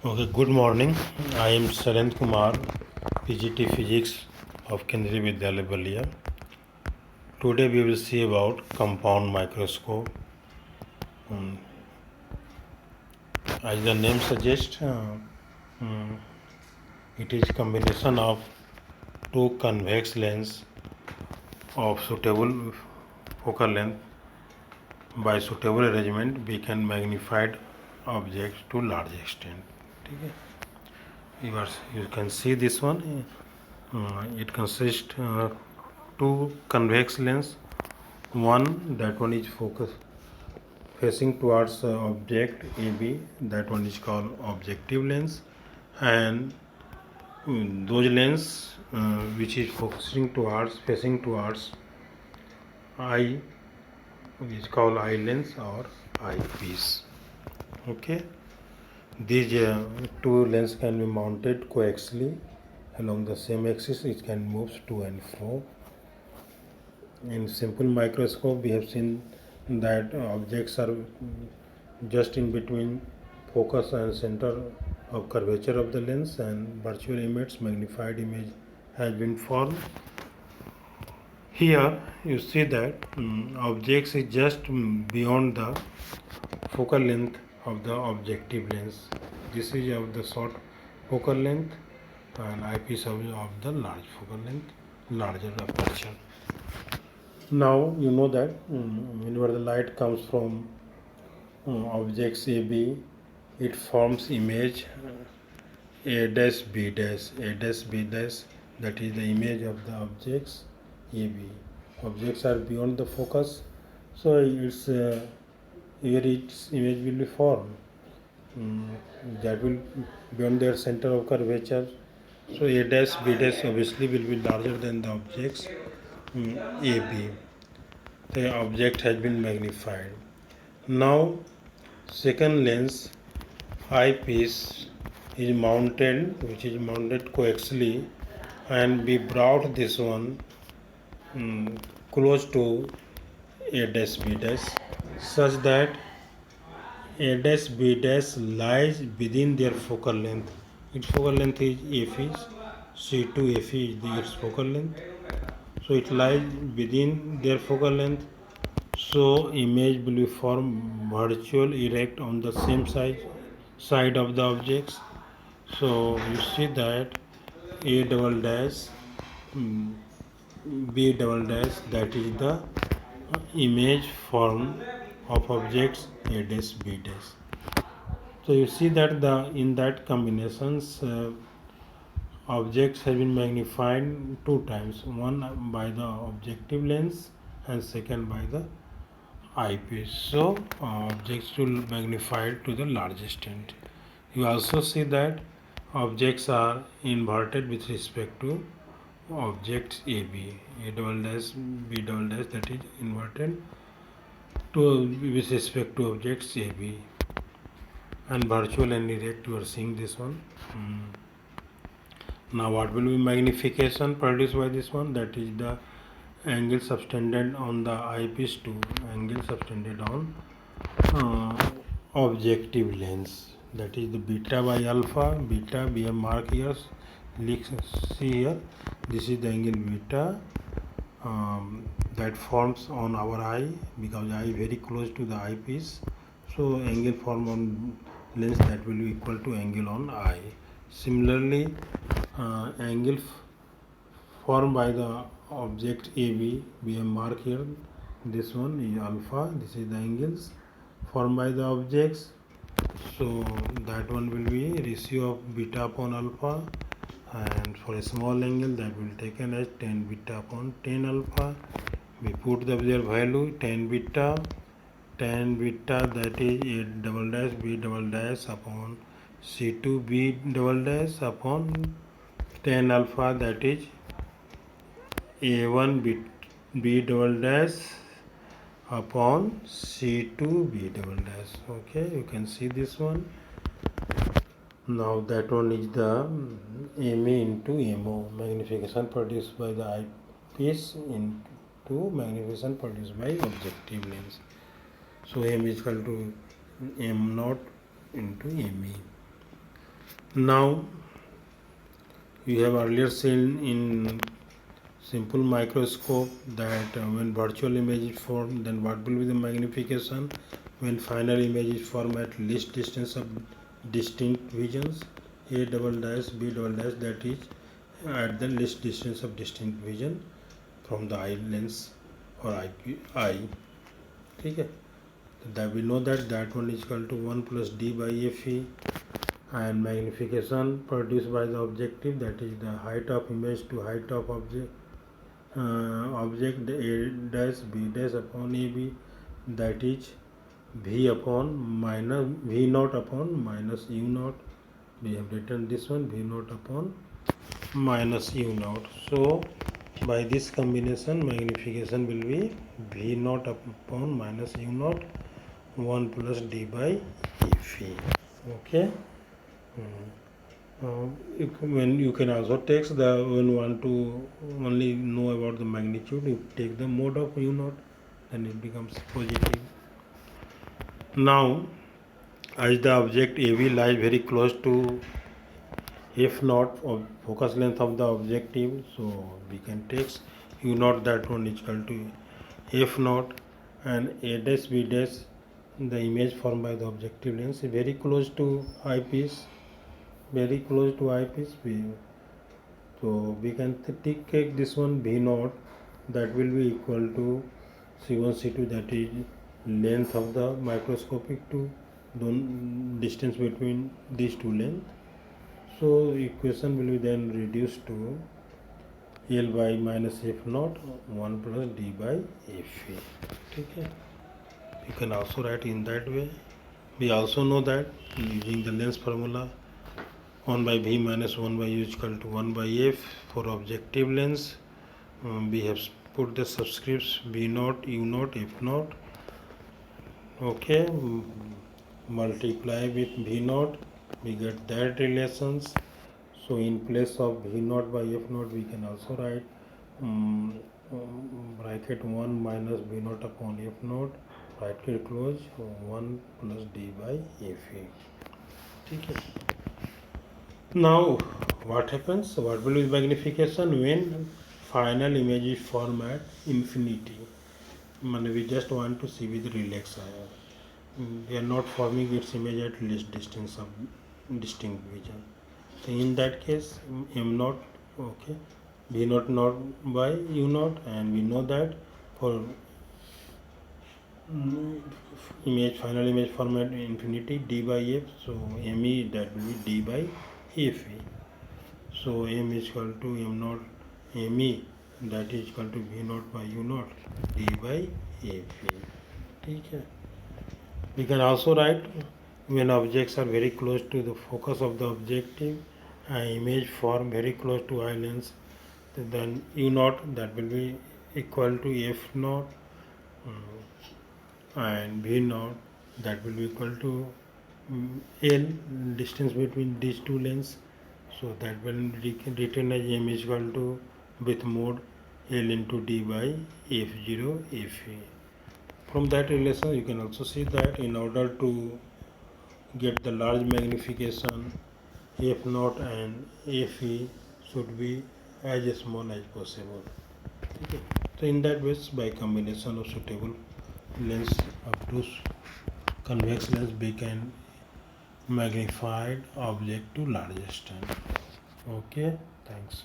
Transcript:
Okay, good morning. I am Sharend Kumar, PGT Physics of Kendriya Vidyalaya Balia. Today we will see about compound microscope. As the name suggests, it is combination of two convex lens of suitable focal length. By suitable arrangement, we can magnify objects to large extent. Okay? You can see this one. It consists two convex lens. That one is focus facing towards object AB. That one is called objective lens, and those lens which is facing towards eye is called eye lens or eyepiece. Okay, these two lenses can be mounted coaxially along the same axis. It can move to and fro. In simple microscope, we have seen that objects are just in between focus and center of curvature of the lens, and virtual image, magnified image has been formed. Here you see that objects is just beyond the focal length of the objective lens. This is of the short focal length and eyepiece of the large focal length, larger aperture. Now you know that whenever the light comes from objects AB, it forms image A dash B dash, A dash B dash, that is the image of the objects AB. Objects are beyond the focus, so its here its image will be formed. That will beyond their center of curvature. So A dash B dash obviously will be larger than the objects AB. The object has been magnified. Now second lens eyepiece is mounted, which is mounted coaxially, and we brought this one close to A dash B dash, such that A dash B dash lies within their focal length. Its focal length is FE, C2 FE is its focal length. So it lies within their focal length. So image will be formed virtual erect on the same side of the objects. So you see that A double dash, B double dash, that is the image form of objects A dash B dash. So you see that in that combinations objects have been magnified two times, one by the objective lens and second by the eyepiece. So objects will magnified to the large extent. You also see that objects are inverted with respect to objects AB. A double dash, B double dash, that is inverted with respect to objects AB. And virtual and erect, you are seeing this one. Now what will be magnification produced by this one? That is the angle subtended on the eyepiece to angle subtended on objective lens. That is the beta by alpha. Beta we have marked here. See here. This is the angle beta that forms on our eye, because eye very close to the eyepiece. So angle formed on lens, that will be equal to angle on eye. Similarly, angle formed by the object AB, we have marked here. This one is alpha. This is the angles formed by the objects. So that one will be ratio of beta upon alpha, and for a small angle that will be taken as tan beta upon tan alpha. We put their value tan beta, that is A double dash B double dash upon C2 B double dash upon tan alpha, that is A1 B double dash upon C2 B double dash. Okay, you can see this one. Now that one is the MA into MO, magnification produced by the eyepiece into magnification produced by objective lens. So M is equal to M naught into ME. Now you have earlier seen in simple microscope that when virtual image is formed, then what will be the magnification? When final image is formed at least distance of distinct visions, A double dash B double dash, that is at the least distance of distinct vision from the eye lens or eye. Okay, that we know that one is equal to 1 plus D by Fe, and magnification produced by the objective, that is the height of image to height of object A dash B dash upon AB, that is V upon minus V naught upon minus U naught. We have written this one, V naught upon minus U naught. So by this combination, magnification will be V naught upon minus U naught 1 plus D by Fe. Okay. When you can also take when you want to only know about the magnitude, you take the mode of U naught, then it becomes positive. Now, as the object AV lies very close to F naught of focus length of the objective, so we can take U naught, that one is equal to F naught, and A dash B dash, the image formed by the objective lens, is very close to eyepiece, very close to eyepiece. So we can take this one V naught, that will be equal to C1 C2, that is length of the microscopic tube, the distance between these two lengths. So equation will be then reduced to L by minus F naught 1 plus D by Fe. Okay. You can also write in that way. We also know that using the lens formula, 1 by V minus 1 by U is equal to 1 by F for objective lens. We have put the subscripts V naught, U naught, F naught. Okay, multiply with V naught, we get that relations. So in place of V naught by F naught, we can also write bracket 1 minus V naught upon F naught, bracket close, 1 plus D by Fe. Okay. Now what happens? What will be magnification when final image is formed at infinity? We just want to see with relax eye. We are not forming its image at least distance of distinct vision. So in that case, M naught, okay, V naught not by U naught, and we know that for final image format infinity, D by F, so ME, that will be D by Fe. So M is equal to M naught ME, that is equal to V naught by U naught D by Fe. Okay. We can also write when objects are very close to the focus of the objective, image form very close to eye lens, then U naught, that will be equal to F naught, and V naught, that will be equal to L, distance between these two lenses. So that will be written as M is equal to with mode L into D by F0 Fe. From that relation, you can also see that in order to get the large magnification, F naught and Fe should be as small as possible. Okay. So in that way, by combination of suitable lens of two convex lens, we can magnify object to large extent. Okay, thanks.